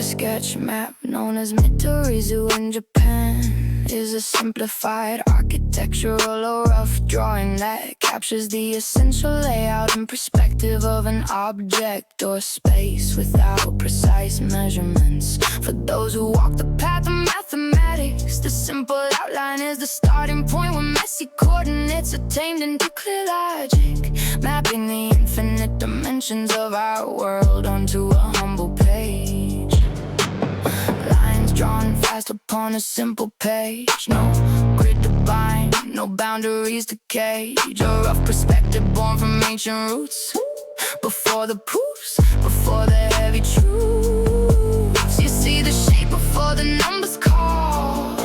sketch map known as Mitorizu in Japan is a simplified architectural or rough drawing that captures the essential layout and perspective of an object or space without precise measurements. For those who walk the path of mathematics, the simple outline is the starting point where messy coordinates are tamed into clear logic, mapping the infinite dimensions of our world onto a humble page. Lines drawn fast upon a simple page, no grid to bind, no boundaries to cage. A rough perspective born from ancient roots, before the proofs, before the heavy truths. You see the shape before the numbers call,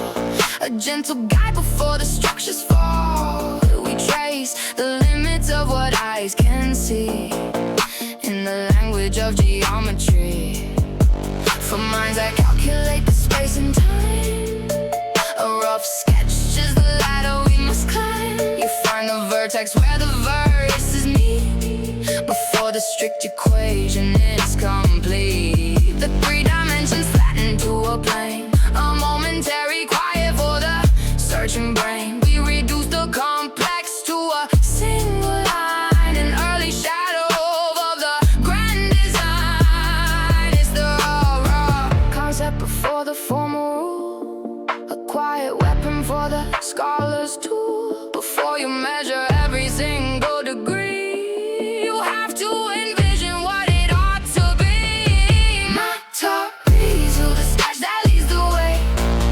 a gentle guide before the structures fall. We trace the limits of what eyes can see in the language of geometry. For minds that calculate the space and time, a rough sketch is the ladder we must climb. You find the vertex where the vertices meet, before the strict equation is complete. The 3 dimensions flatten to a plane, a momentary quiet for the searching brain. We reduce the complex to a single line, an early shadow of the grand design. It's the raw concept before the formal rule, a quiet weapon for the scholar's tool. Before you measure every single degree, you have to envision what it ought to be. Mitorizu, the sketch that leads the way,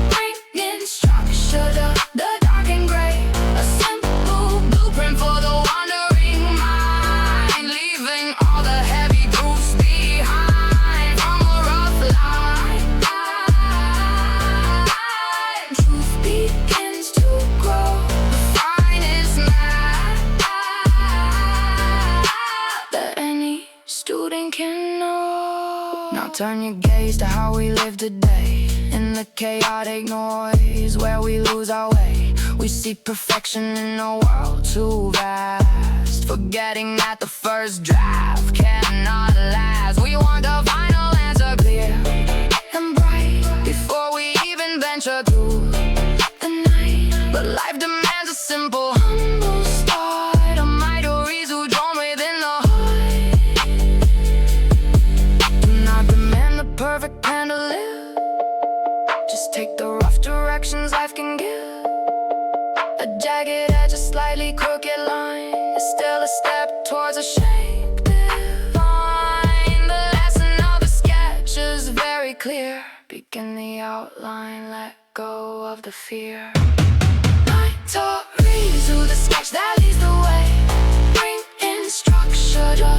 bringing structure to the dark and gray. A simple blueprint for the wandering mind, leaving all the heavy grooves behind. From a rough line, truth begins to grow, the finest map that any student can know. Now turn your gaze to how we live today, in the chaotic noise where we lose our way. We seek perfection in a world too vast, forgetting that the first draft cannot last. We want the final answer clear and bright before we even venture through the night. But life demands a simple, humble start, a Mitorizu drawn within the heart. Do not demand the perfect plan to live, just take the rough directions life can give. A jagged edge, a slightly crooked line is still a step towards a shape divine. The lesson of the sketch is very clear. Begin the outline, let go of the fear. Mitorizu, the sketch that leads the way, bring in structure to